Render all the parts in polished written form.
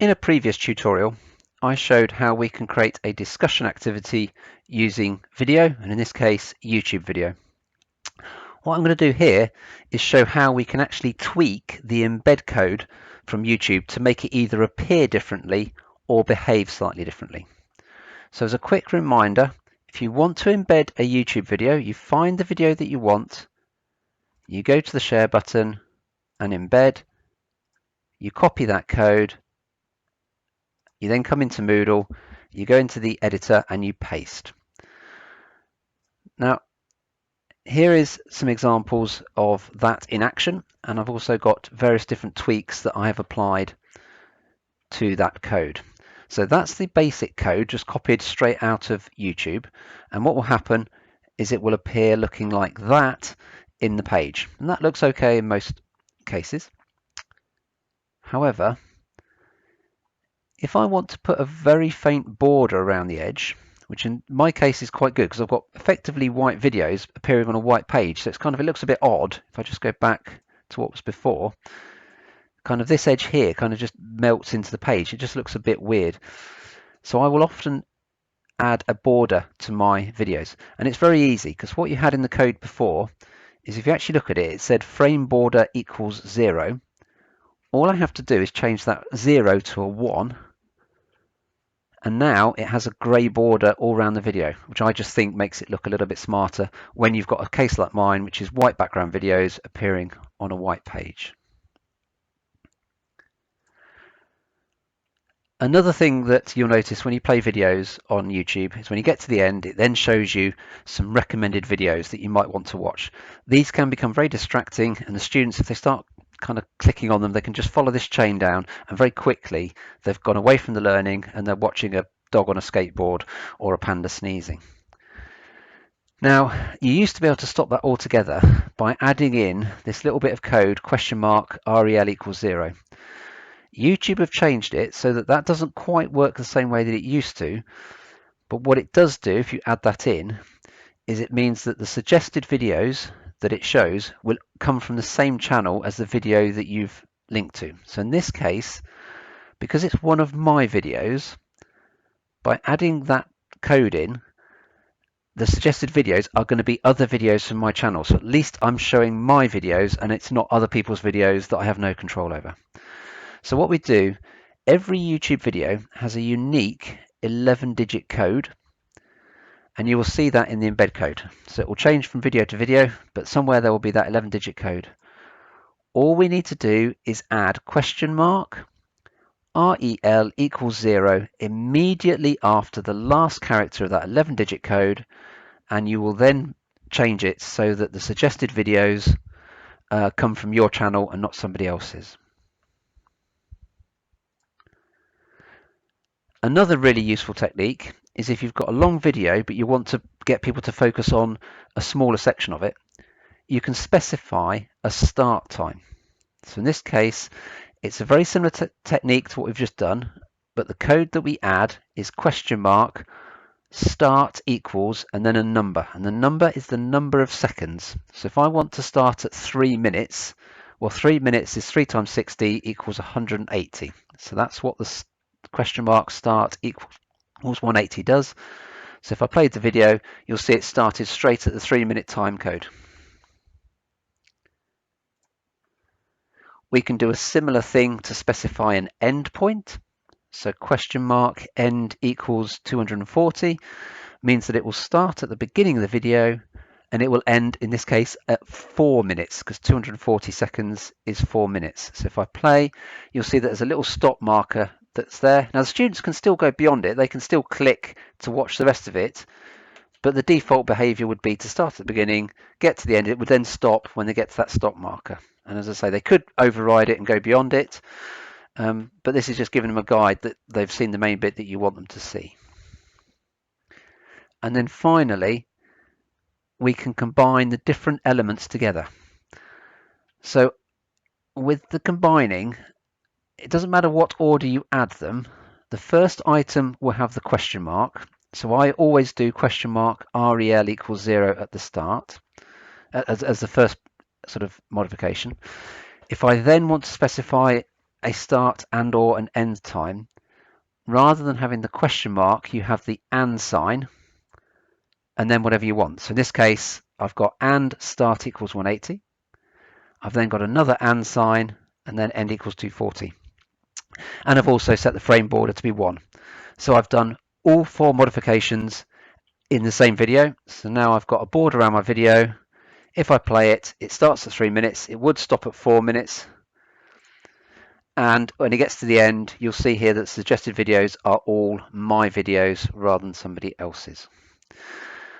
In a previous tutorial, I showed how we can create a discussion activity using video, and in this case, YouTube video. What I'm going to do here is show how we can actually tweak the embed code from YouTube to make it either appear differently or behave slightly differently. So as a quick reminder, if you want to embed a YouTube video, you find the video that you want, you go to the share button and embed, you copy that code, you then come into Moodle, you go into the editor and you paste. Now, here is some examples of that in action, and I've also got various different tweaks that I have applied to that code. So that's the basic code just copied straight out of YouTube, and what will happen is it will appear looking like that in the page, and that looks okay in most cases. However, if I want to put a very faint border around the edge, which in my case is quite good because I've got effectively white videos appearing on a white page, so it's kind of, it looks a bit odd. If I just go back to what was before, kind of this edge here kind of just melts into the page. It just looks a bit weird. So I will often add a border to my videos, and it's very easy because what you had in the code before is, if you actually look at it, it said frame border equals 0. All I have to do is change that 0 to a 1, and now it has a grey border all around the video, which I just think makes it look a little bit smarter when you've got a case like mine, which is white background videos appearing on a white page. Another thing that you'll notice when you play videos on YouTube is when you get to the end, it then shows you some recommended videos that you might want to watch. These can become very distracting, and the students, if they start kind of clicking on them, they can just follow this chain down, and very quickly they've gone away from the learning and they're watching a dog on a skateboard or a panda sneezing. Now, you used to be able to stop that altogether by adding in this little bit of code, question mark rel equals 0. YouTube have changed it so that that doesn't quite work the same way that it used to, but what it does do, if you add that in, is it means that the suggested videos that it shows will come from the same channel as the video that you've linked to. So in this case, because it's one of my videos, by adding that code in, the suggested videos are going to be other videos from my channel. So at least I'm showing my videos and it's not other people's videos that I have no control over. So what we do, every YouTube video has a unique 11-digit code, and you will see that in the embed code. So it will change from video to video, but somewhere there will be that 11-digit code. All we need to do is add question mark rel equals 0 immediately after the last character of that 11-digit code, and you will then change it so that the suggested videos come from your channel and not somebody else's. Another really useful technique is if you've got a long video but you want to get people to focus on a smaller section of it, you can specify a start time. So in this case, it's a very similar technique to what we've just done, but the code that we add is question mark start equals and then a number, and the number is the number of seconds. So if I want to start at 3 minutes, well, 3 minutes is 3 times 60 equals 180. So that's what the question mark start equals 180 does. So if I played the video, you'll see it started straight at the 3-minute time code. We can do a similar thing to specify an end point. So question mark end equals 240 means that it will start at the beginning of the video and it will end, in this case, at 4 minutes, because 240 seconds is 4 minutes. So if I play, you'll see that there's a little stop marker that's there. Now the students can still go beyond it, they can still click to watch the rest of it, but the default behavior would be to start at the beginning, get to the end, it would then stop when they get to that stop marker. And as I say, they could override it and go beyond it, but this is just giving them a guide that they've seen the main bit that you want them to see. And then finally, we can combine the different elements together. So with the combining, it doesn't matter what order you add them. The first item will have the question mark. So I always do question mark rel equals 0 at the start as the first sort of modification. If I then want to specify a start and or an end time, rather than having the question mark, you have the and sign and then whatever you want. So in this case, I've got and start equals 180. I've then got another and sign and then end equals 240. And I've also set the frame border to be 1. So I've done all 4 modifications in the same video. So now I've got a border around my video. If I play it, it starts at 3 minutes. It would stop at 4 minutes. And when it gets to the end, you'll see here that suggested videos are all my videos rather than somebody else's.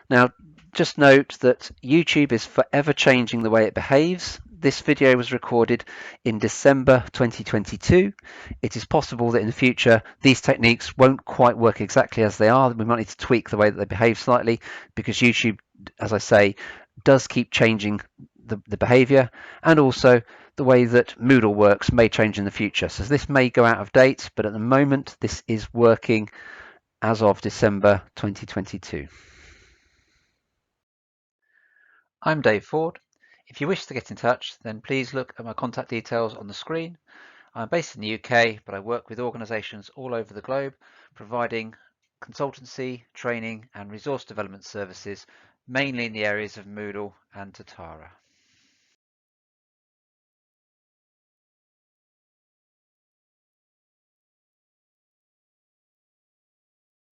Now, just note that YouTube is forever changing the way it behaves. This video was recorded in December 2022. It is possible that in the future these techniques won't quite work exactly as they are. We might need to tweak the way that they behave slightly, because YouTube, as I say, does keep changing the behavior, and also the way that Moodle works may change in the future. So this may go out of date, but at the moment this is working as of December 2022. I'm Dave Foord. If you wish to get in touch, then please look at my contact details on the screen. I'm based in the UK, but I work with organisations all over the globe, providing consultancy, training and resource development services, mainly in the areas of Moodle and Tatara.